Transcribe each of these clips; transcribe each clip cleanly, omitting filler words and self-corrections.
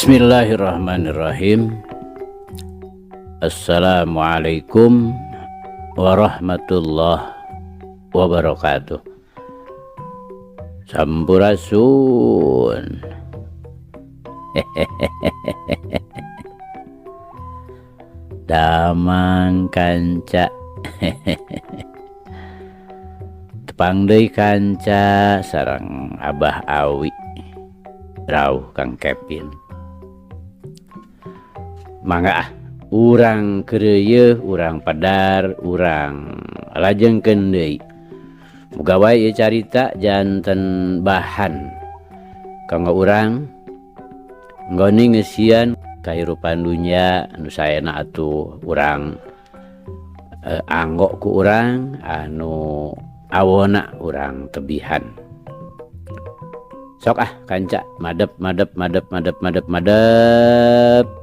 Bismillahirrahmanirrahim. Assalamualaikum warahmatullahi wabarakatuh. Sampurasun. Damang kanca. Tepang deui kanca sareng Abah Awi. Rauh Kang Kevin. Mangga urang keureuh, urang padar, urang lajengkeun deui. Muga wae ieu carita janten bahan kanggo urang nggoni ngeusian kahirupan dunya anu saena atuh urang anggo ku urang anu awona urang tebihan. Sok kanca madep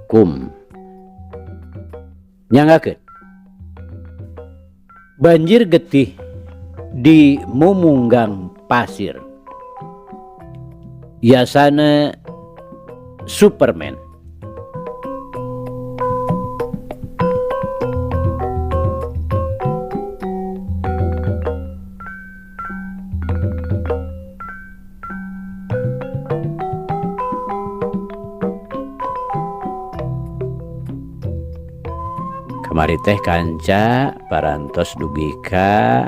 kum. Nyangakeun banjir getih di mumunggang pasir, biasana Superman. Kamari teh kanca parantos dugi ka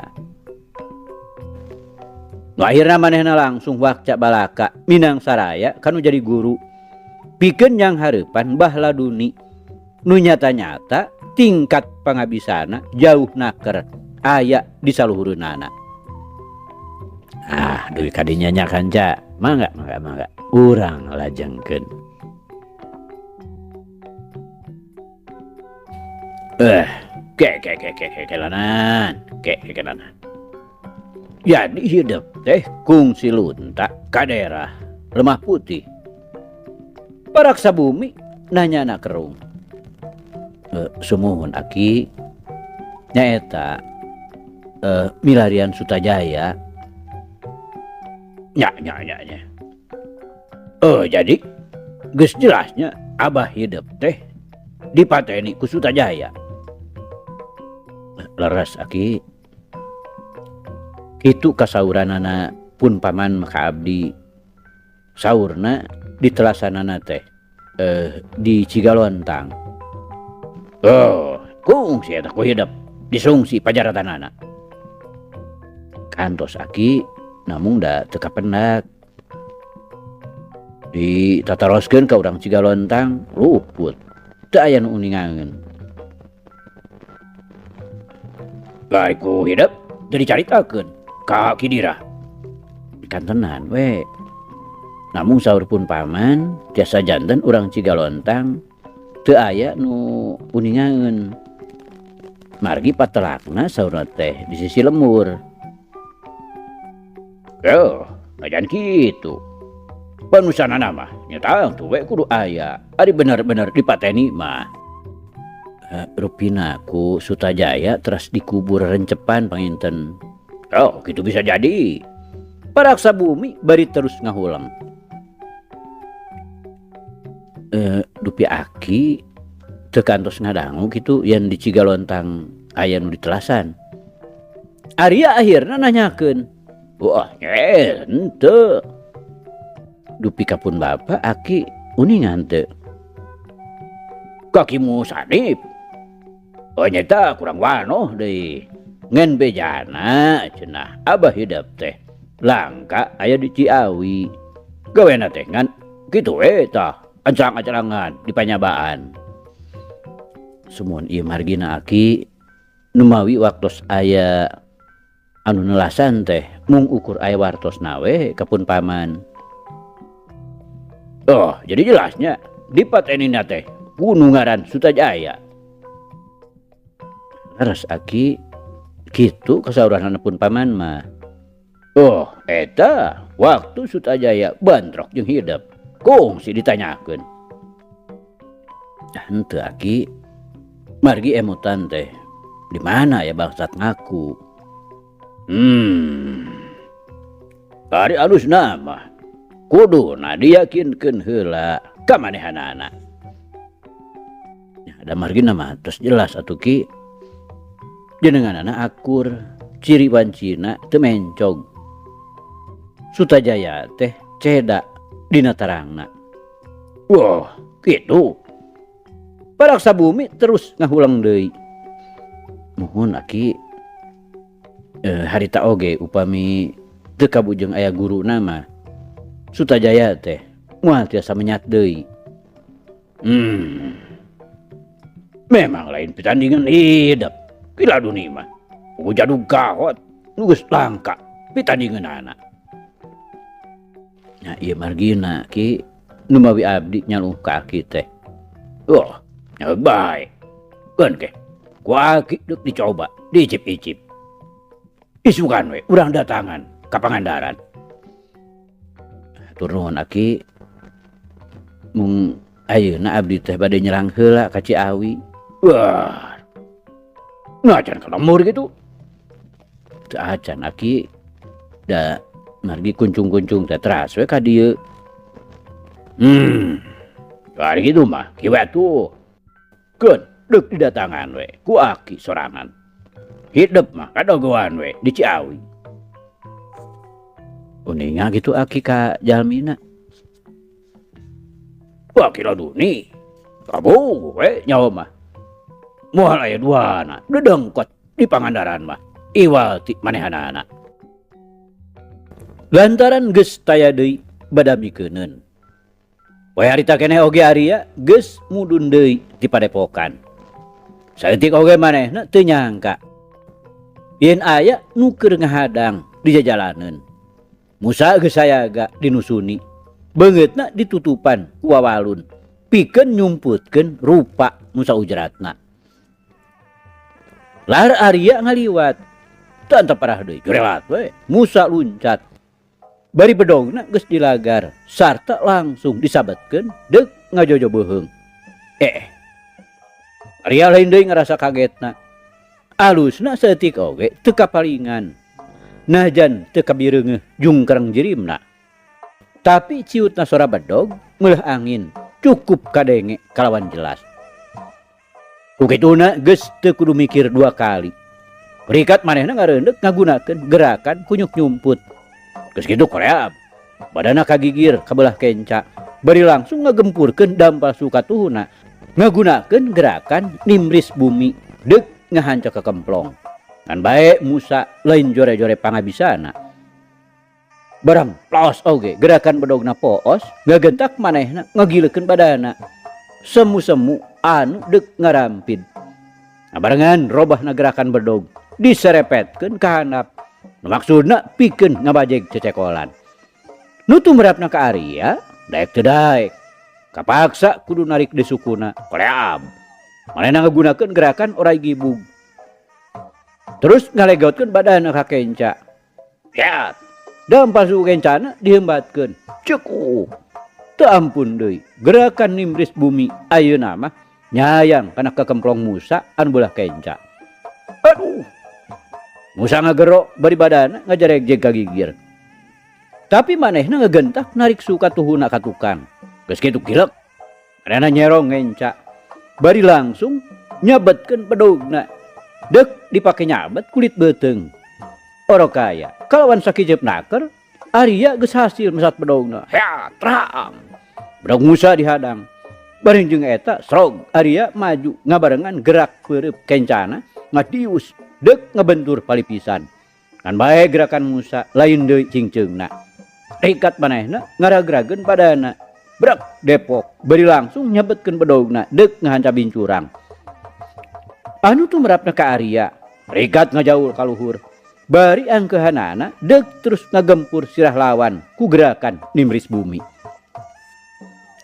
nu akhirna manehna langsung wakca balaka Minang Saraya kanu jadi guru pikeun yang hareupan Mbah Laduni nu nyata-nyata tingkat pangabisana jauh naker aya di saluhureunana. Dugi kadinya nya kanca, mangga urang lajengkeun. Kelanan. Jadi hidup teh kungsi lunta ka daerah Lemah Putih. Paraksa bumi nanya anak kerung. Sumuhun aki nyaeta milarian Sutajaya. Nya. Jadi geus jelasnya Abah hidup teh dipateni ku Sutajaya. Leres aki kitu kasauranana pun paman maka abdi saurna ditelasanana teh di Cigalontang. Kungsi eta ku hidup disungsi pajaratanana. Kantos aki namung da teu kapendak ditataroskeun ka urang Cigalontang luput teu aya nu uningangeun. Ku hidup teu dicaritakeun ka Kidira. Kantenan we. Namung saur pun paman tiasa janten urang Cigalontang teu aya nu uningangeun. Margi patelakna saurna teh di sisi lemur. Najan kitu. Panusanana mah nya tang tuh we kudu aya. Ari bener-bener dipateni mah. Rupina ku Sutajaya terus dikubur rencepan panginten. Gitu bisa jadi. Paraksa bumi bari terus ngahulang. Dupi aki teu kantos ngadangu kitu yen di Cigalontang aya nu ditelasan. Aria akhirna nanyakeun. Henteu. Dupi kapun bapa aki uningan teu. Kakimu sadip. Nyata kurang wanoh deui. Ngan bejana cenah Abah hidup teh langka aya di Ciawi. Gawena teh ngan kitu we tah ancang-acangan di panyabaan. Sumuhun ieu margina aki nu mawi waktos aya anu nelasan teh mung ukur aya wartosna we kapun paman. Jadi jelasnya dipatenina teh kudu ngaran Sutajaya. Leres aki kitu kasauranana pun paman mah. Eta waktu Sutajaya bantrok jeung hidup kungsi ditanyakeun. Henteu aki margi emutan teh di mana ya bangsat ngaku. Ari alus nama kuduna diyakinkeun heula ka manehanana. Ya, ada margina mah terus jelas atuh Ki. Jenenganana akur, ciri wancina teu mencog. Sutajaya teh ceda dina tarangna. Wah, kitu. Paraksa bumi terus ngahulang deui. Mohon Aki harita oge upami teu kabujeng aya guru nama Sutajaya teh moal tiasa menyat deui. Memang lain pitandingan hidup. Kila dunia mah jadu gawat nu geus langka pitandingeunana. Nah ieu margina Ki nu mawi abdi nyaluh ka Aki teh. Wah, nya bae. Keun ke. Ku Aki deuk dicoba, diicip-icip. Isukan we urang datangan ka Pangandaran. Hatur nuhun Aki. Mung ayeuna abdi teh bade nyerang heula ka Ciawi. Wah. Ngacan ka lemur gitu. Teu acan Aki da margi kuncung-kuncung teh teras we ka dieu. Kali gitu mah kieu tuh. Keun deuk didatangan we ku Aki sorangan. Hidup mah kadogoan we di Ciawi. Uninga gitu Aki ka jalmina. Wah kira duni. Kabu we nyawa mah. Moal aya duana dedengkot di Pangandaran mah. Iwal ti manehanana. Lantaran geus taya deui badamikeun. Poe harita keneh oge Arya geus mudun deui di Padepokan. Saeutik oge manehna teu nyangka yen aya nu keur ngahadang di jajalaneun. Musa geus sayaga dinusuni, beungeutna ditutupan ku wawalun pikeun nyumputkeun rupa nu saujratna. Lahar Arya ngaliwat, teu antep parah deui jorewat we. Musa luncat. Bari bedogna geus dilagar sarta langsung disabetkeun deuk ngajojo beuheung. Arya lain deui ngarasa kagetna. Alusna saeutik oge teu kapalingan. Najan teu kabireungeuh jungkereng jirimna. Tapi ciutna sora bedog meulah angin cukup kadenge kalawan jelas. Kukituna geus teu kudu mikir dua kali. Berikat manehna ngareundek ngagunakeun gerakan kunyuk nyumput. Geus kitu koreab. Badana kagigir kabelah kenca. Bari langsung ngagempurkeun dampal sukatuhuna. Ngagunakeun gerakan nimris bumi deuk ngahanca ka kemplong. Kan bae Musa lain jore-jore pangabisana. Barang plaos oge gerakan bedogna poos ngagentak manehna ngagileukeun badana. Semu-semu anu deuk ngarampid. Barengan robahna gerakan bedog diserepetkeun ka handap. Maksudna pikeun ngabajeg cecekolan. Nu tumrapna ka Arya daek teu daek. Kapaksa kudu narik desukuna koleab. Manehna ngagunakeun gerakan orai gibug. Terus ngalegautkeun badanna ka kenca. Lihat, dampal suku kencana dihembatkeun. Cukup. Teu ampun deui gerakan nimris bumi ayeuna mah nyayang kana kekemplong Musa anu beulah kenca. Aduh. Musa ngagero bari badana ngajaregjeg kagigir. Tapi manehna ngagentak narik sukatuhuna ka tukang. Geus kitu kilek. Manehna nyerong ngenca. Bari langsung nyabetkeun pedogna. Deuk dipake nyabet kulit beuteung. Orokaya kalawan sakijep naker Arya geus hasil mesat bedogna. Ya, terang. Bedog Musa dihadang. Bareng jeung eta srog Arya maju ngabarengan gerak peureup kencana ngadius deuk ngabentur palipisan. Kan bae gerakan Musa lain deui cingceungna. Rikat manehna ngaragrageun badana. Brak depok bari langsung nyabetkeun bedogna deuk ngahanca bincurang. Anu tumrapna ka Arya rikat ngajaul ka luhur. Bari angkeuhanana deuk terus ngagempur sirah lawan ku gerakan nimris bumi.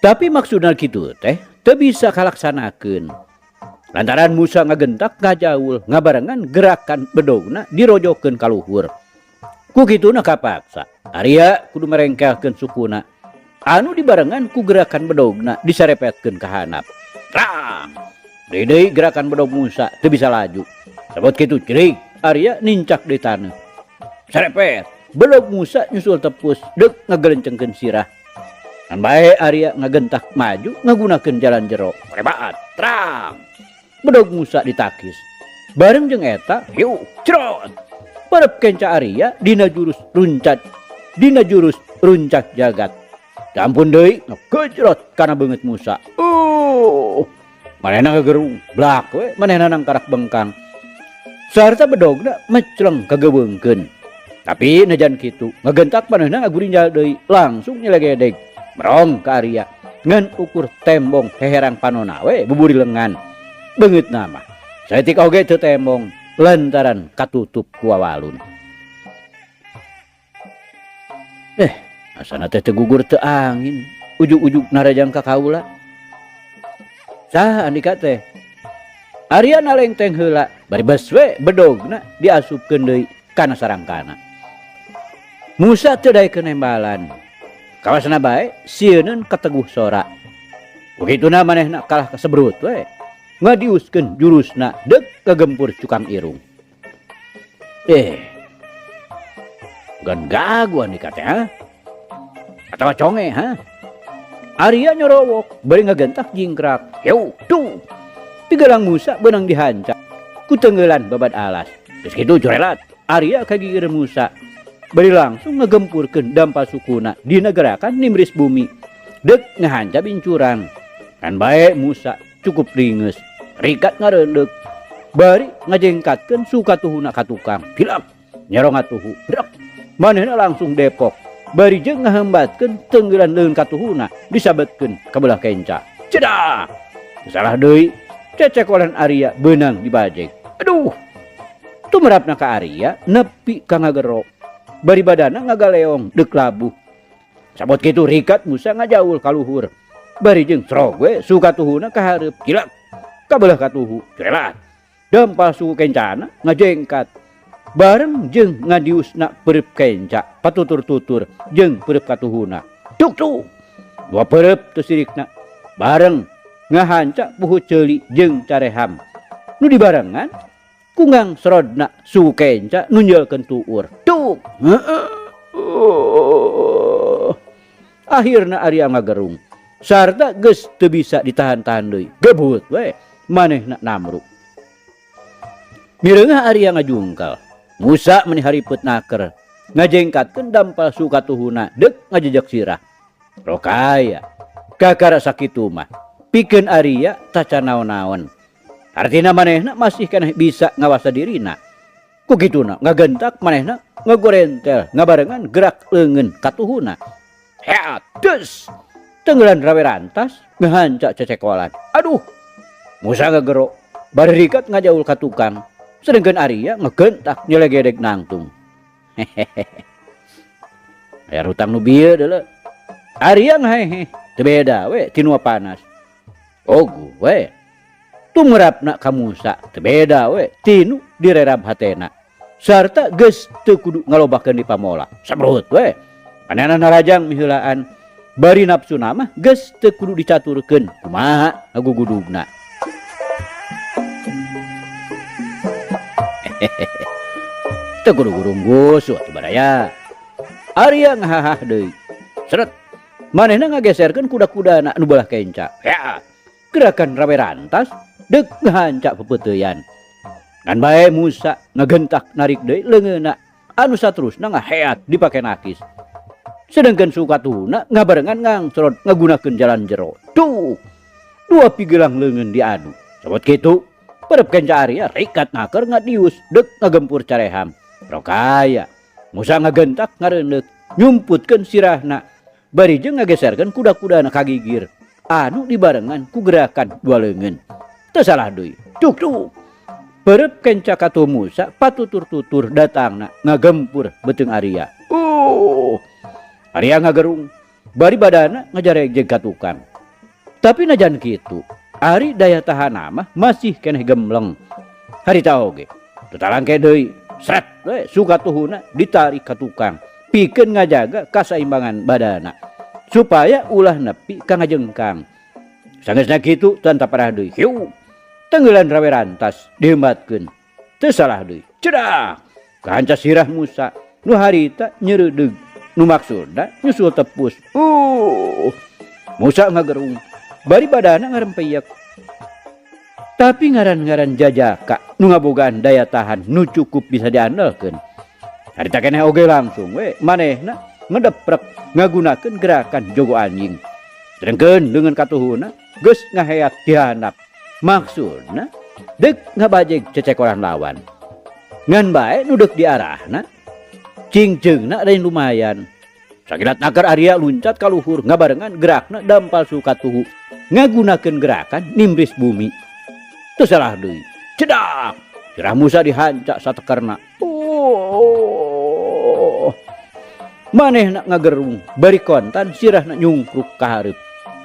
Tapi maksudna kitu teh teu bisa kalaksanakeun. Lantaran Musa ngagentak ngajaul ngabarengan gerakan bedogna dirojokeun ka luhur. Ku kituna kapaksa Arya kudu merengkelkeun sukuna anu dibarengan ku gerakan bedogna disarepetkeun ka handap. Trang. Deui gerakan bedog Musa teu bisa laju. Sabot kitu ceurik Arya nincak di tanah. Serepet, bedog Musa nyusul tepus deuk ngagelencengkeun sirah. Kan bae Arya ngagentak maju ngagunakeun jalan jero. Rebaat terang. Bedog Musa ditakis. Bareng jeung eta, hiu cerot. Parep kenca Arya dina jurus runcak jagat. Ampun deui ngegejrot kana beungeut Musa. Manehna ngagerung blak we, manehna nang karak bengkang. Sarta bedogna mecleng kagebeungkeun. Tapi najan kitu, ngagentak manehna ngagurinjal deui, langsung nyelegedeg. Merong ka Arya, ngan ukur tembong heherang panonna we buburi lengan. Beungeutna mah saeutik oge teu tembong lantaran katutup ku wawalun. Asana teh gugur teu angin, ujug-ujug narajang ka kaula. Saha andika teh? Arya nalengteng heula, bari beus we bedogna diasupkeun deui kana sarangkana. Musa teu daekeun nembalan. Kawasana bae sieunun kateguh sora. Begituna manehna kalah kasebrut we. Ngadiuskeun jurusna deuk kagempur cukang irung. Gan gagu andika teh ha? Atawa conge ha? Arya nyorowok bari ngagentak jingkrak. Yeu tuh. Pigelang Musa beunang dihancak ku tenggeulan babad alas. Geus kitu jorelat Arya kagigir Musa bari langsung ngagempurkeun dampa sukuna dina gerakan nimris bumi. Deuk ngahancap bincuran. Kan bae Musa cukup ringeus. Rikat ngareundeup bari ngajengkatkeun sukatuhuna ka tukang. Pilap nyerong atuhu. Brak. Manehna langsung depok. Bari jeung ngahambatkeun tenggeulan leun katuhuna disabetkeun ka belah kenca. Cedah. Salah deui cecekolan Arya beunang dibajeg. Aduh. Tumrapna ka Arya nepi ka ngagero. Bari badana ngagaleong deuk labuh. Sabot kitu rikat Musa ngajaul ka luhur. Bari jeung srog we sukatuhuna ka hareup. Cilak ka belah katuhu. Cerelat. Dampal suku kencana ngajengkat. Bareng jeung ngadiusna pereup kenca patutur-tutur jeung pereup katuhuna. Tuk tuk. Dua pereup teu sirikna bareng ngahanca puhut ceuli jeung careham. Nu dibarengan kungang serodna suku kenca nunjelkeun tuur. Tuk. Akhirna Arya ngagerung. Sarta geus teu bisa ditahan-tahan deui. Gebut we manehna namruk. Mireungah Arya ngajungkal. Musa meni hariput naker ngajengkatkeun dampal sukatuhuna deuk ngajejek sirah. Rokaya kakara sakitu mah pikeun Arya taca naon-naon. Artina manehna masih keneh bisa ngawasa dirina. Ku kituna ngagentak manehna ngagorentel ngabarengan gerak leungeun katuhuna. Heatus tenggelan rawe rantas ngahanca cecekolan. Aduh. Musa ngagero bari rikat ngajaul ka tukang. Sedangkan Arya ngegentak nyelegedeg nangtung. Aya rutang nu bieu deuleu. Arya ngahehe teu beda we ti nu panas. Ogu we. Tumrapna ka Musa teu beda we ti nu direrab hatena. Sarta geus teu kudu ngalobakeun di pamola. Sabrut we. Manehna narajang miheulaan bari nafsuna mah geus teu kudu dicaturkeun kumaha ngagugudugna. Teu kudu gurunggus atuh baraya. Arya ngahahah deui. Seret. Manehna ngageserkeun kuda-kudana anu belah kenca. Ya. Gerakan rawe rantas deuk ngahanca pepeuteyan. Ngan bae Musa ngagentak narik deui leungeunna anu saterusna ngaheat dipake nakis. Sedengkeun sukatuhuna ngabarengan ngangcrot ngagunakeun jalan jero. Tuh. Dua pigelang leungeun diadu. Sabot kitu perep kenca Arya rikat naker ngadius deuk ngagempur careham. Rokaya Musa ngagentak ngareundeuk nyumputkeun sirahna bari jeung ngageserkeun kuda-kudana kagigir anu dibarengan ku gerakan dua leungeun. Teu salah deui. Tuk tuk. Perep kenca katuh Musa patutur-tutur datangna ngagempur beuteung Arya. Arya ngagerung bari badana ngajarejeg ka tukang. Tapi najan kitu Ari daya tahan mah masih keneh gemleng. Harita oge tutalangke deui sret we sukatuhuna ditarik ka tukang pikeun ngajaga kasaimbangan badana supaya ulah nepi ka ngajengkang. Sangeusna kitu teu parah deui. Hiu tenggeulan rawe rantas dihembatkeun. Teu salah deui. Cedak kahanca sirah Musa nu harita nyeureudeg nu maksudna nyusul tepus. Musa ngagerung. Bari badana ngarempeyek. Tapi ngaran-ngaran jajaka nu ngabogaan daya tahan nu cukup bisa diandalkeun. Harita keneh oge langsung we manehna ngedeprek ngagunakeun gerakan jogo anjing. Sedengkeun dengan katuhuna geus ngaheat di handap. Maksudna deuk ngabajeg cecekoran lawan. Ngan bae nu deuk diarahna cingceungna ada yang lumayan. Sakilat nakar Arya luncat ka luhur ngabarengan gerakna dampal su katuhu ngagunakeun gerakan nimbris bumi. Teu salah deui. Cedak. Sirah Musa dihancak satekerna. Manehna ngagerung bari kontan sirahna nyungkruk ka hareup.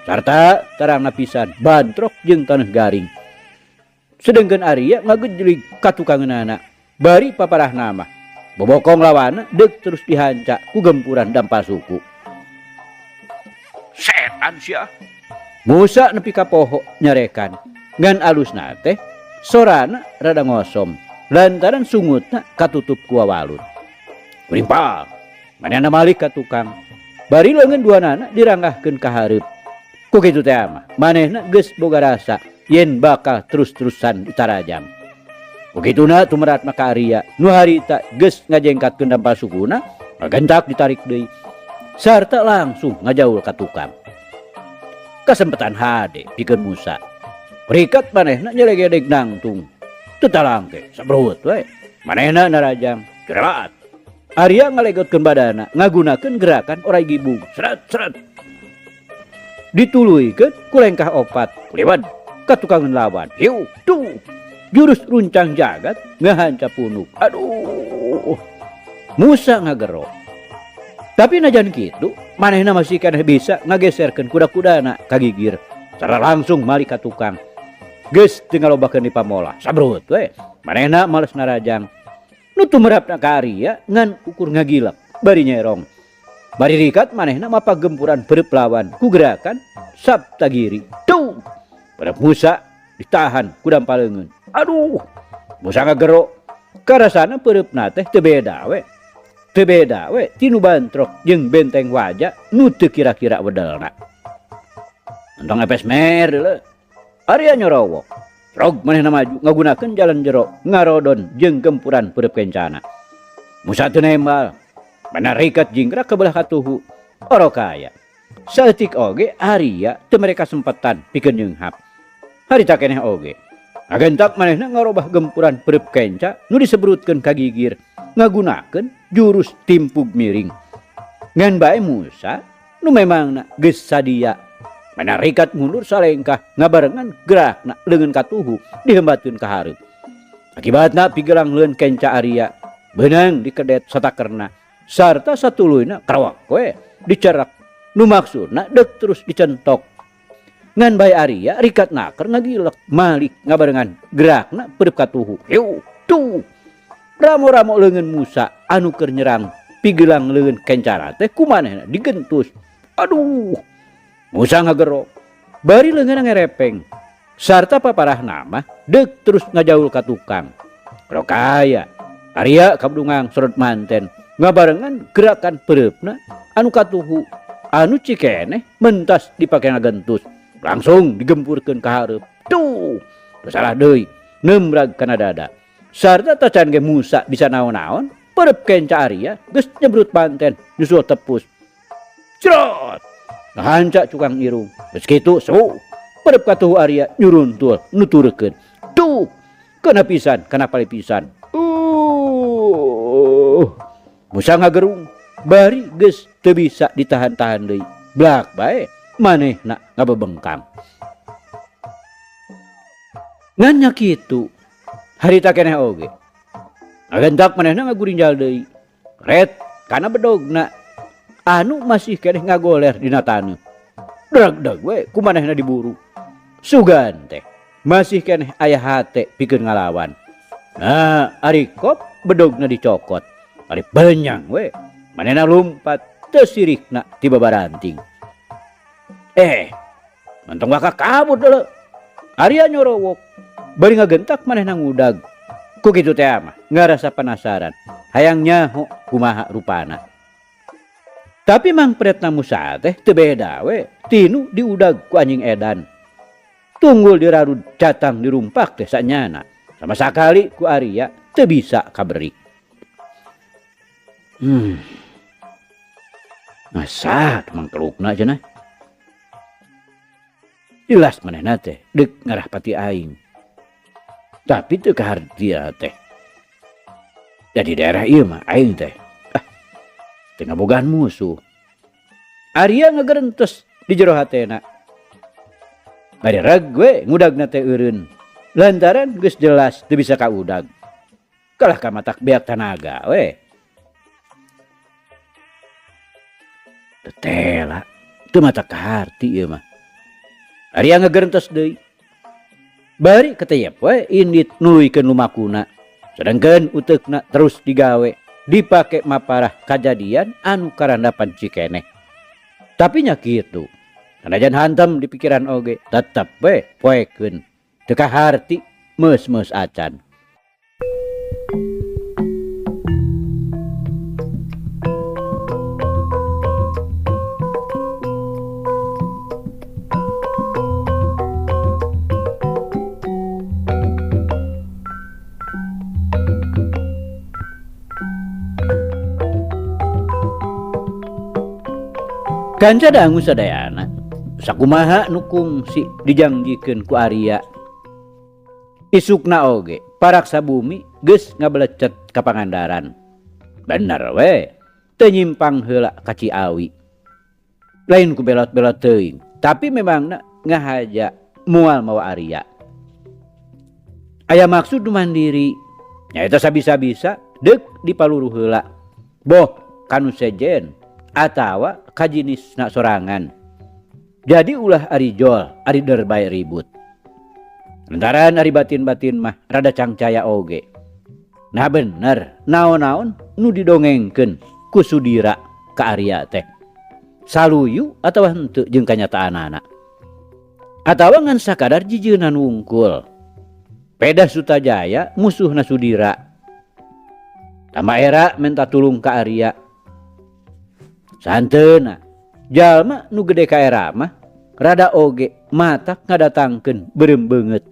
Sarta tarangna pisan bantrok jeung taneuh garing. Sedengkeun Arya ngagejlig katukangeunana bari paparahna mah bobokong lawana deuk terus dihancak ku gempuran dampal suku. Setan sia. Musa nepi ka poho nyarekan. Ngan alusna teh sorana rada ngosom lantaran sungutna katutup ku wawalut. Kurimpal manehna malik ka tukang bari leungeun duanana diranggahkeun ka hareup. Ku kitu teh mah manehna geus boga rasa yen bakal terus-terusan ditarajam. Begituna tumerat maka Arya nu harita geus ngajengkatkeun dampal sukuna ngagentak ditarik deui sarta langsung ngajaul ka tukang. Kasempetan hade pikeun Musa. Berikat manehna nyelegedeg nangtung. Teu talangke sabrut we. Manehna narajam kerelat. Arya ngalegotkeun badana ngagunakeun gerakan orai gibung. Seret. Dituluikeun ku lengkah opat. Kuliwat ka tukangeun lawan. Hiu tuh. Jurus runcang jagat ngahanca punuk. Aduh. Musa ngagero. Tapi najan kitu manehna masih keneh bisa ngageserkeun kuda-kudana ka gigir. Secara langsung malik ka tukang. Geus teu ngalobakeun di pamola. Sabrut we. Manehna males narajang. Nu tumerapna ka Arya ngan ukur ngagilak bari nyerong. Bari rikat manehna mapa gempuran pereup lawan ku gerakan Saptagiri. Tuh. Pada Musa ditahan ku dampaleungeun. Aduh. Musa ngagero. Karasana pereupna teh teu beda we. Teu beda we tinu bantrok jeung benteng wajah nu teu kira-kira wedelna. Entong epes mer deuleu. Arya nyorowok. Rog manehna maju ngagunakeun jalan jero ngarodon jeung gempuran pereup kencana. Musa teu nembal. Bana rikat jingkrak ke belah katuhu. Orokaya. Saeutik oge Arya teu mereka sempetan pikeun nyeunghap. Harita keneh oge. Ngagentak manehna ngarobah gempuran pereup kenca nu disebrutkeun ka gigir ngagunakeun jurus timpug miring. Ngan bae Musa nu memangna geus sadia manarikat mundur salengkah ngabarengan gerakna leungeun katuhu dihembatkeun ka hareup. Akibatna pigelang leun kenca Arya beunang dikedet satakerna sarta satuluyna karawak we dicerak nu maksudna deuk terus dicentok. Ngan bae Arya rikat naker ngagilek malik ngabarengan gerakna pereup katuhu. Hiu tuh. Ramo-ramo leungeun Musa anu keur nyerang pigelang leungeun kencara teh kumanehna digentus. Aduh. Musa ngagero. Bari leungeunna ngerepeng. Sarta paparahna mah deuk terus ngajaul ka tukang. Rokaya. Arya kabdungang sorot manten ngabarengan gerakan pereupna anu katuhu anu cikeneh mentas dipake ngagentus. Langsung digempurkeun ka hareup. Tuh. Teu salah deui. Nembrag kana dada. Sarta tacan ge Musa bisa naon-naon pereup kenca Arya geus nyebrut panten nyusul tepus. Crot. Ngahancak cukang irung. Geus kitu sewu. Pereup katuhu Arya nyuruntul nuturkeun. Tuh. Kana pisan, kana pali pisan. Musa ngagerung. Bari geus teu bisa ditahan-tahan deui. Blak bae manehna ngabebengkam. Ngan nya kitu harita keneh oge. Ngagentak manehna ngagurinjal deui. Ret kana bedogna anu masih keneh ngagoler dina taneuh. Drag-dag we ku manehna diburu. Sugan teh masih keneh aya hate pikeun ngalawan. Nah, ari kop bedogna dicokot. Ari benyang we manehna lumpat teu sirikna ti babaranting. Mentong bakal kabut deuleu. Arya nyorowok. Bari ngagentak manehna ngudag. Ku kitu teh mah ngarasa penasaran. Hayang nyaho kumaha rupana. Tapi mang Pretna Musa teh teu beda we tinu diudag ku anjing edan. Tunggul dirarud catang dirumpak teh sanyana. Sama sakali ku Arya teu bisa kaberik. Masa mang kelukna cenah. Jelas manehna teh deuk ngarah pati aing. Tapi teu kahartia teh. Jadi daerah ieu mah aing teh teu ngabogaan musuh. Arya ngagerentes di jero hatena. Bari reg we ngudagna teh eureun. Lantaran geus jelas teu bisa kaudag. Kalah ka matak beak tanaga we. Tetela teu matak kaharti ieu mah. Arya ngagerentes deui. Bari keteyep we indit nuluykeun lumakuna. Sedangkeun uteukna terus digawe. Dipake maparah kajadian anu karandapan cikeneh. Tapi nya kitu. Sanajan hantem di pikiran oge, tetep we poekeun. Teu kaharti meus-meus acan. Kanca dangu sadayana sakumaha nukung si dijangjikeun ku Arya. Isukna oge paraksa bumi geus ngabelecet ka Pangandaran. Bener we teu nyimpang heula ka Ciawi. Lain ku belot-belot teuing, tapi memangna ngahaja moal mawa Arya. Aya maksud nu mandiri nyaeta sabisa-bisa deuk dipaluru heula. Boh kanu sejen atawa kajinisna sorangan. Jadi ulah ari jol, ari derbay ribut. Lantaran ari batin-batin mah rada cangcaya oge. Nah bener, naon-naon nu didongengkeun ku Sudira ka Arya teh. Saluyu atawa henteu jeung kanyataanana. Atawa ngan sakadar jijeunan wungkul. Peda Sutajaya musuhna Sudira. Tama era minta tulung ka Arya. Santeuna jalma nu gede ka era mah rada oge matak ngadatangkeun beureum beungeut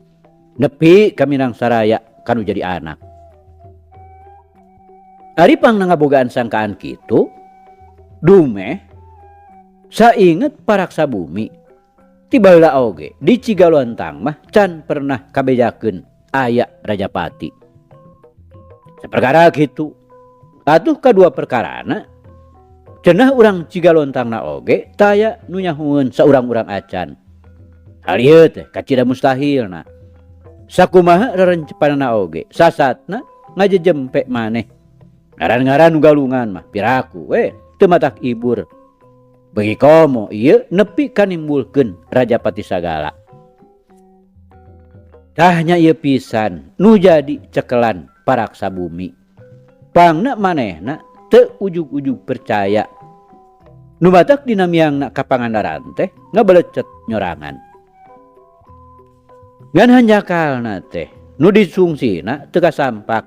nepi ka Minang Saraya kanu jadi anak. Ari pangna ngabogaan sangkaan kitu dumeh sainget paraksa bumi ti baheula oge di Cigalontang mah can pernah kabejakeun aya Rajapati. Saperkara kitu atuh kadua perkarana cenah urang Cigalontangna oge taya nu nyahueun saurang-urang acan. Hal ieu teh kacida mustahilna. Sakumaha rerencepanana oge sasatna ngajejempe maneh. Ngaran-ngaran nu galungan mah piraku we teu matak ibur. Bagi komo ieu nepi kanimbulkeun Rajapati sagala. Tahnya ieu pisan nu jadi cekelan paraksa bumi. Pangna manehna teu ujug-ujug percaya nu batak dina miangna ka Pangandaran teh ngabelecet nyorangan. Ngan hanjakalna teh nu disungsina teu kasampak.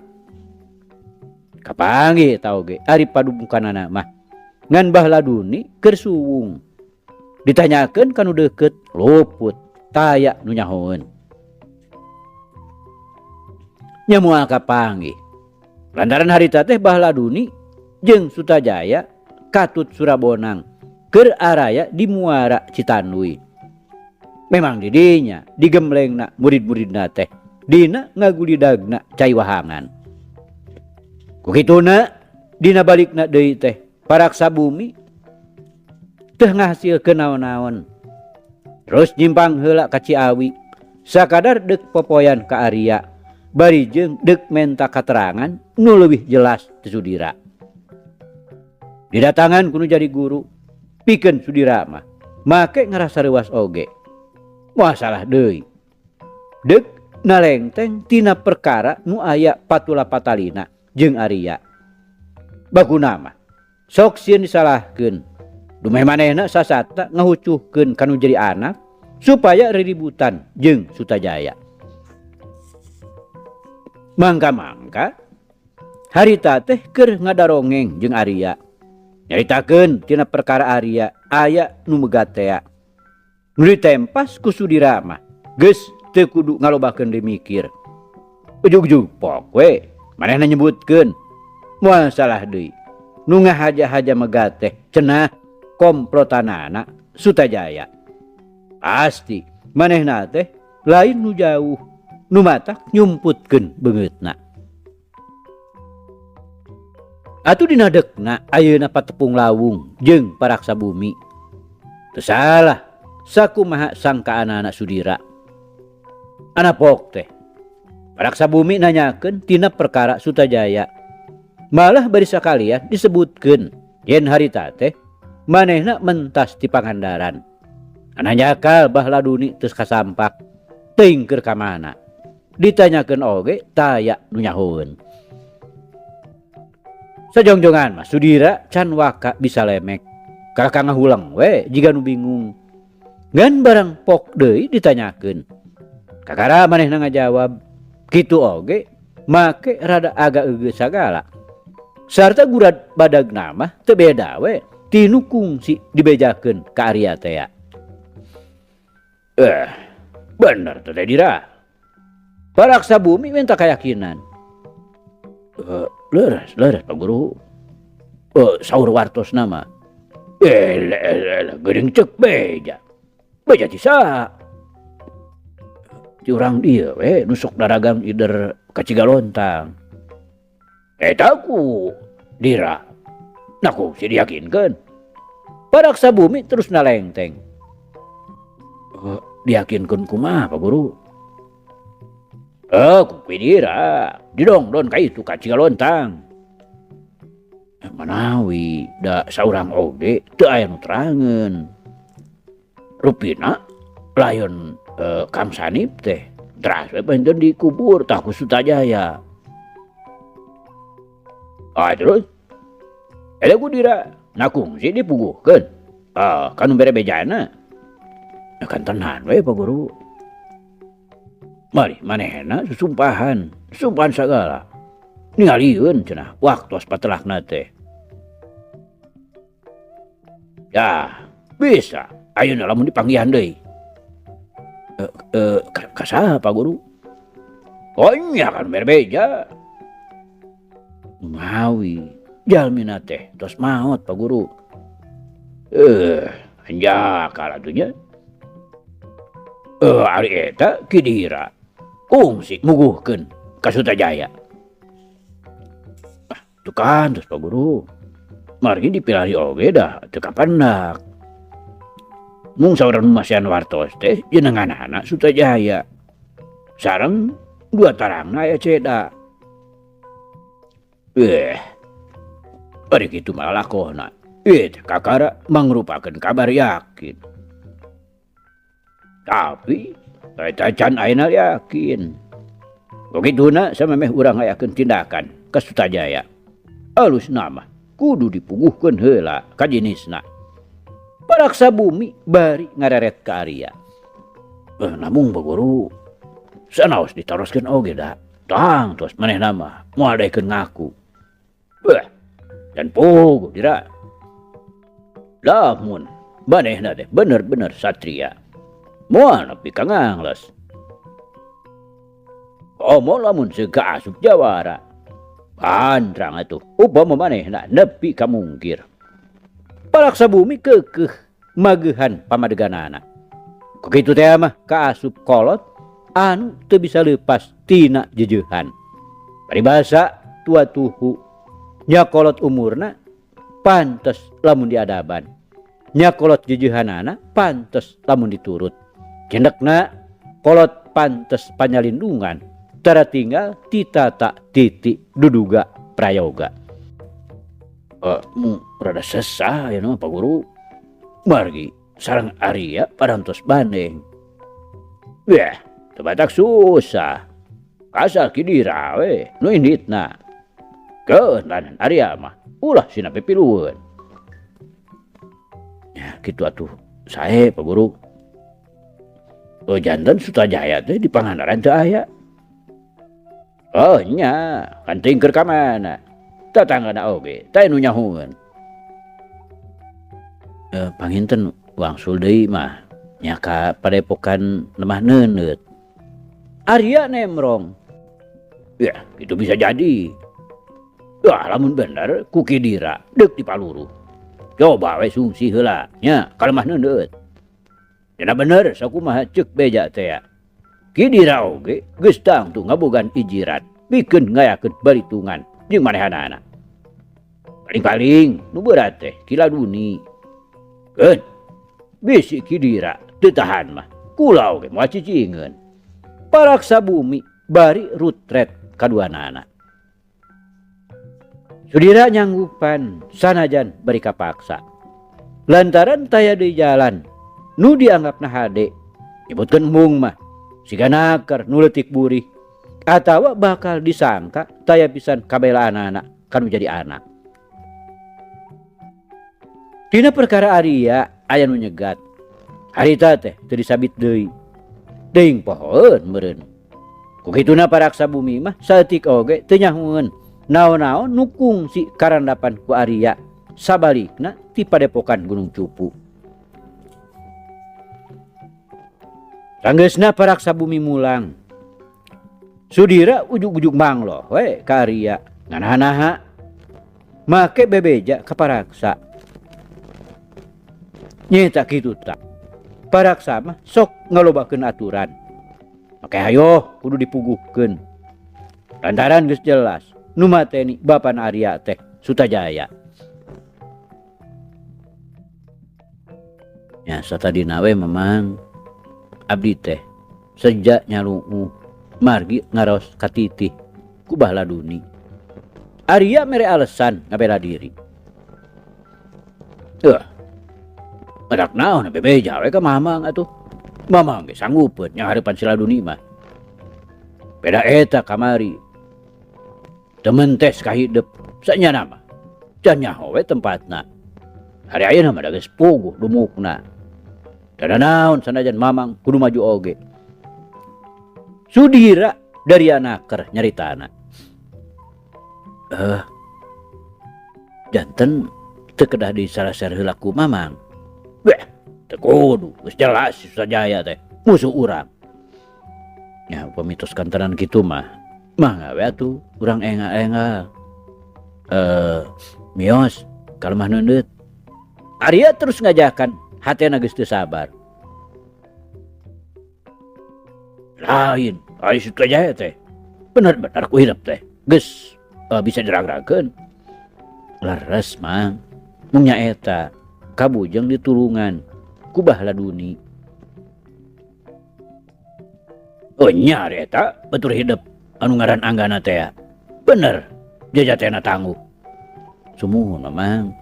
Kapanggih tau ge ari padumukanana mah ngan Bahladuni keur suwung. Ditanyakeun kanu deukeut luput taya nu nyahoeun. Nya moal kapanggih. Lantaran harita teh Bahladuni jeung Sutajaya katut Surabonang keur araya di Muara Citanduy. Memang di dinya digemblengna murid-muridna teh dina ngagulidagna cai wahangan. Kukituna dina balikna deui teh paraksa bumi teu ngahasilkeun naon-naon. Terus nyimpang heula ka Ciawi sakadar deuk popoyan ka Arya bari jeung deuk menta katerangan nu leuwih jelas ti Sudira. Didatangan kudu jadi guru pikeun Sudira mah make ngarasa reuas oge. Moal salah deui. Deuk nalengteng tina perkara nu aya patula patalina jeung Arya. Baguna mah sok sieun disalahkeun. Dumeh manehna sasata ngahucuhkeun kanu jadi anak supaya riributan jeung Sutajaya. Mangka-mangka harita teh keur ngadarongeng jeung Arya. Nyaritakeun tina perkara Arya aya nu megatea. Nu ditempas ku Sudira mah geus teu kudu ngalobakeun dimikir. Ujug-ujug pok we manehna nyebutkeun moal salah deui. Nu ngahaja-haja megateh cenah komplotanana Sutajaya. Pasti manehna teh lain nu jauh, nu matak nyumputkeun beungeutna. Atuh dina dekna ayeuna patepung lawung jeung paraksa bumi. Teu salah sakumaha sangkaana Sudira. Anapok teh paraksa bumi nanyakeun tina perkara Sutajaya. Malah bari sakalian disebutkeun yen harita teh manehna mentas ti Pangandaran. Ananyakal baheula duni geus kasampak teuing keur ka mana. Ditanyakeun oge taya nu nyahoeun. Sajongjongan mah Sudira can waka bisa lemek. Kakak ngahulang we jiga nu bingung. Ngan barang pok deui ditanyakeun. Kakara manehna ngajawab, kitu oge make rada agak eugeus sagala. Sarta gurad badagna mah teu beda we tinu kungsi dibejakeun ka Arya teh. Bener teh Dira. Paraksa bumi minta keyakinan. Leres Pak Guru. Saur wartosna mah. Geuning ceuk beja. Beja ti saha? Ti urang dieu we nu sok daragang ider ka Cigalontang. Eta ku Dira. Naku si diyakinkeun. Paraksa bumi terus nalengteng. Diyakinkeun kumaha Pak Guru? Ku Dira, didongdon ka itu ka Cigalontang. Manawi da saurang oge teu aya nu terangeun. Rupina layon Kang Sanip teh teras we painten dikubur tah ku Sutajaya. Terus ada ku Dira nakungsi dipuguhkeun. Kan bere bejana. Kan tenan we Pak Guru. Mari manehna susumpahan sagala. Ningalieun cenah waktos patelahna teh. Ya, bisa. Ayeuna lamun dipanggihan deui. Ka saha Pak Guru? Oh nya kan berbeja. Mawi, jalmina teh tos maot Pak Guru. Anjakal atunya. Ari eta Ki Dira kungsi muguhkeun ka Sutajaya. Tuh kan terus Pak Guru. Margi dipilari oge dah teu kapandak. Mung saurang masian wartos teh jenenganana Sutajaya. Sareng dua tarangna aya ceda. Bari kitu malah lakona. Kakara mangrupakeun kabar yakin. Tapi eta can ayeuna yakin. Begituna samemeh urang ngayakeun tindakan ka Sutajaya. Alusna mah kudu dipuguhkeun heula ka jenisna. Paraksa bumi bari ngareret ka Arya. Namun Pak Guru sanaos ditaroskeun oge da. Tang tos manehna mah moal daekeun ngaku. Dan puguh Dira. Lamun manehna teh bener-bener satria. Moal nepi ka ngangles. Komo lamun sega asup jawara. Pandrang atuh upama manehna nepi ka mungkir. Paraksa bumi keukeuh mageuhan pamadeganana. Kitu teh mah ka asup kolot anu teu bisa leupas tina jejeuhan. Paribasa tua tuhu nya kolot umurna pantes lamun diadaban. Nya kolot jejeuhanana pantes lamun diturut. Cendekna kolot pantes panyalindungan tara tinggal titata titik duduga prayoga. Rada sesah ya Pak Guru. Margi sareng Arya parantos bandeng. Tebatak susah. Kasar Ki Dira we nu inditna. Keunlanan Arya mah ulah sina pipilueun. Ya kitu atuh sae Pak Guru. Janten Sutajaya teh di Pangandaran teu aya. Nya kan tingker ka mana? Tatanggana oge teh nu nyahoeun. Panginten wangsul deui mah nya ka padepokan lemah neuneut. Arya nemrong. Ya, itu bisa jadi. Wah, lamun bener ku Kidira deuk di Paluru. Coba we sungsi heula nya ka lemah neuneut. Cenah bener sakumaha ceuk beja teh ya. Kidira oge geus tangtu ngabogan ijiran pikeun ngayakeun balitungan jeung manehanana. Paling-paling nu berat teh Kiladuni. Keun bisi Kidira teu tahan mah kula oge moal cicingeun. Paraksa bumi bari rutret kaduanana. Sudira nyanggupan sanajan bari kapaksa. Lantaran taya deui jalan nu dianggapna hade. Nyebutkeun embung mah siga nakar nu leutik burih atawa bakal disangka taya pisan kabelaanana kanu jadi anak. Dina perkara Arya aya nu nyegat. Harita teh teu disabit deui. Teuing pohoeun meureun. Ku kituna paraksa bumi mah saeutik oge teu nyahoeun naon-naon nu kungsi karandapan ku Arya sabalikna ti padepokan Gunung Cupu. Sanggeusna paraksa bumi mulang. Sudira ujug-ujug mangloh we ka Arya nganaha-naha make bebeja ka paraksa. Nyeta kitu tak. Paraksa mah sok ngalobakeun aturan. Make hayo kudu dipuguhkeun. Lantaran geus jelas nu mateni bapana Arya teh Sutajaya. Ya satadina we memang abdi teh sejak nyalungu margi ngaraos katitih ku Bahladuni. Arya mere alesan ngabela diri. Madak naon bebeja we ka Mamang atuh. Mamang ge sanggupeun nya hareupan si Laduni mah. Beda eta kamari. Temen tes kahidep sanyana mah. Can nyaho we tempatna. Hari ayeuna mah da geus puguh dumukna. Da naon sanajan Mamang kudu maju oge. Sudira dari anaker nyaritana. Janten teu kedah disalaser heula ku Mamang. Beh, teu kudu, geus jelas si Sutajaya teh musuh urang. Ya pamitos kantaran kitu mah gawe atuh urang engal-engal. Mios ka lemah neuneut. Arya terus ngajakan hatena geus teu sabar. Lain, ai Sutajaya teh bener-bener ku hidup teh geus bisa diragrakeun. Leres Mang, mung nya eta kabujang ditulungan ku Bahladuni. Oh nya eta batur hidup anu ngaran Anggana teh. Bener jajatena tangguh. Sumuhun Mang.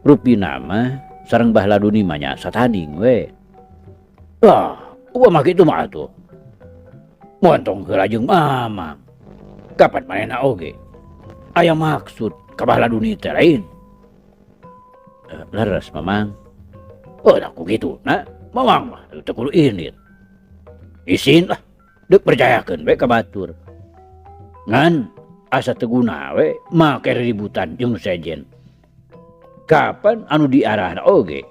Rupina mah sareng Bahladuni mah nya satanding we. Wah, mah kitu mah atuh. Montong heula jeung Mamang. Kapan manehna oge aya maksud ka Bahladuni teh lain. Leres Mamang. Dah ku kitu na Mamang mah teu kudu init. Isin lah deuk percayakeun we ka batur. Ngan asa teu guna we make ributan jeung nu sejen. Kapan anu diarahna oge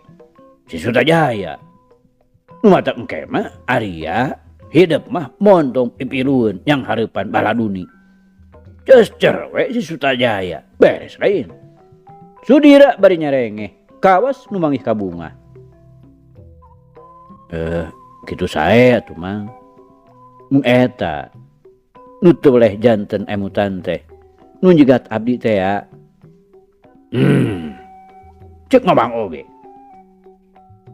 si Sutajaya. Nu mata engke mah Arya hidup mah montong pipilueun yang hareupan Bahladuni. Cecer we si Sutajaya beres lain. Sudira bari nyarengeh kawas nu manggih ka bunga. Kitu sae atuh Mang. Mung eta nu teu boleh janten emutan teh nu njegat abdi teh ya. Cek Mamang oge.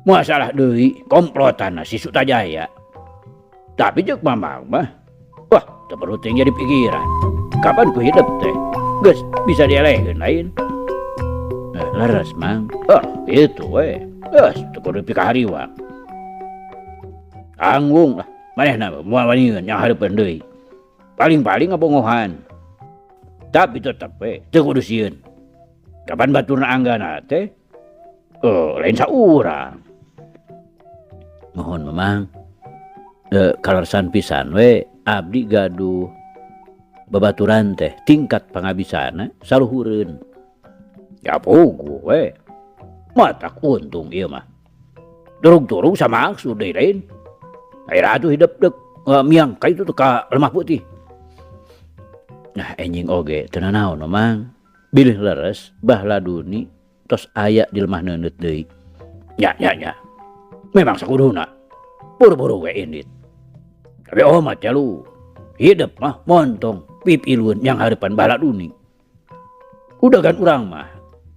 Masalah deui komplotanna si Sutajaya. Tapi cek Mamang mah wah teu perlu teu jadi pikiran. Kapan ku hidup teh geus bisa dielehkeun lain. Leres Mang. Itu we. Geus teu kudu pikahariwang. Tanggung lah manehna moal waningeun nya hareupeun deui. Paling-paling ngapongohan. Tapi tetep we teu kudu sieun. Kapan baturna Anggana teh lain saurang. Mohon Mamang. Kalersan pisan we abdi gaduh babaturan teh tingkat pangabisana saluhureun. Ya puguh we. Matak untung iya mah. Durung-durung sama maksud deui lain. Ai ratu hidup dek miang ka itu ka lemah putih. Nah enjing oge teu nanaon mang. Bilih leres bah laduni tos aya di lemah neuneut deui. Nya. Memang sakuduna. Buru-buru we indit. Tapi omat ya lu. Hidup mah montong pipilun yang harapan bala duni. Udah kan urang mah.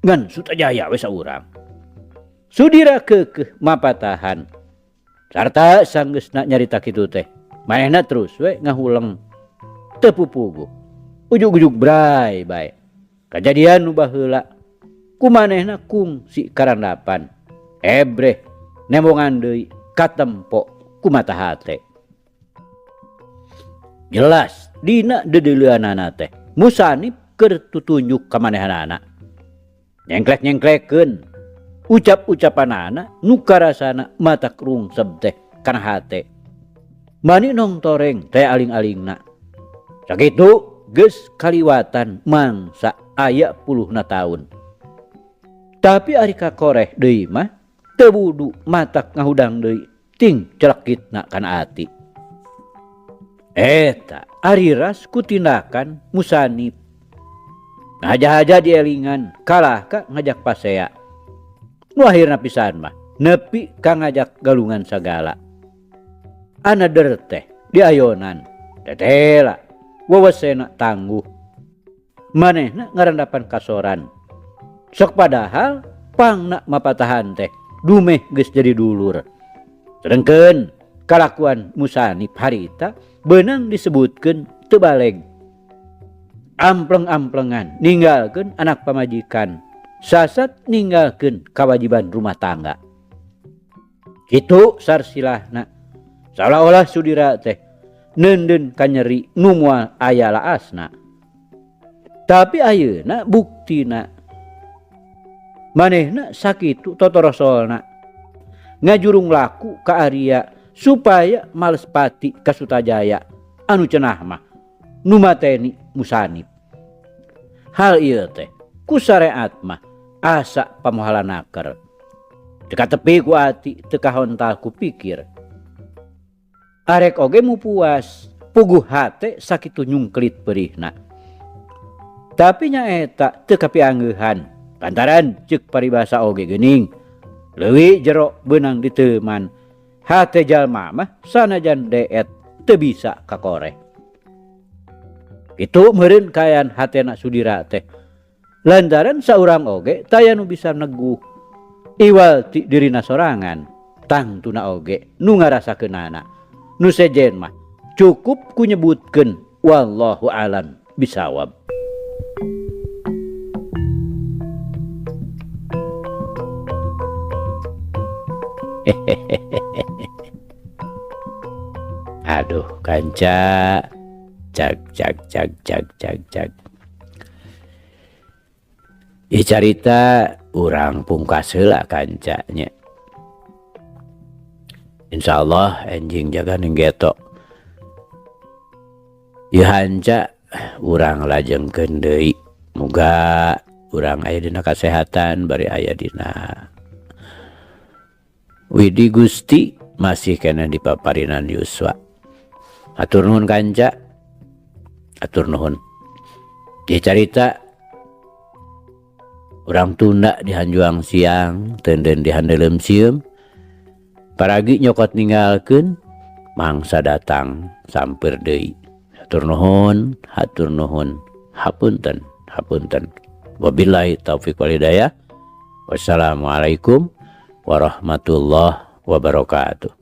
Ngan Sutajaya we saurang. Sudira keukeuh mapatahan. Sarta sanggeusna nyarita kitu teh. Manehna terus we ngahuleng teu pupuguh. Ujug-ujug bray bae. Kajadian nu baheula kumanehna kungsi karandapan. Ebreh nembongan deui katempo ku mata hate. Jelas dina dedeuleuanana teh Musanib keur tutunjuk ka manehanana. Nyengklek-nyengklekeun ucap-ucapanana nu karasana mata krungseb teh kana hate. Mani nong toreng teh aling-alingna. Sakitu geus kaliwatan mangsa aya puluhna taun. Tapi ari kakoreh deui mah teu budu matak ngahudang deui ting celekitna kana ati. Eta ari ras kutindakan Musanib. Ngaja-haja dielingan kalah ka ngajak pasea. Nu akhirna pisan mah nepi ka ngajak galungan sagala. Anader teh diayonan tetela wewesena tangguh. Manehna ngarandapan kasoran. Sok padahal pangna mapatahan teh dumeh geus jadi dulur. Sedengkeun kalakuan Musanib harita beunang disebutkeun teu baleg. Ampleng-amplengan ninggalkeun anak pamajikan. Sasat ninggalkeun kawajiban rumah tangga. Kitu sarsilahna. Seolah-olah Sudira teh neundeun kanyeri nu moal aya laasna. Tapi ayeuna buktina manehna sakitu totorosolna ngajurung laku ka Arya supaya males pati ka Sutajaya anu cenah mah nu mateni Musanib. Hal ieu teh ku syariat mah asa pamohalanaker. Teu katepi ku ati teu kahontal ku pikir. Arek oge mu puas puguh hate sakitu nyungklit perihna. Tapi nyaeta teu kapiangeuhan lantaran ceuk paribasa oge geuning leuwih jero beunang diteuman hate jalma mah sanajan deet teu bisa kakoreh. Itu meureun kaayaan hatena Sudira teh lantaran saurang oge taya nu bisa neguh iwal ti dirina sorangan tangtuna oge nu ngarasakeunana nu sejen mah cukup ku nyebutkeun wallahu alam bisawab. Aduh kanca cak. Ieu carita urang pungkas heula kanca nya. Insyaallah enjing jaga ninggeto. Ieu hanca urang lajengkeun deui. Muga urang aya dina kasehatan bari aya dina widi Gusti masih kena dipaparinan yuswa. Atur nuhun kanca. Atur nuhun. Ieu carita urang tunda di hanjuang siang teudeun di handeulem sieum. Paragi nyokot ninggalkeun mangsa datang samper deui. Hatur nuhun. Hapunten. Wabillahi taufik wal hidayah. Wassalamualaikum warahmatullahi wabarakatuh.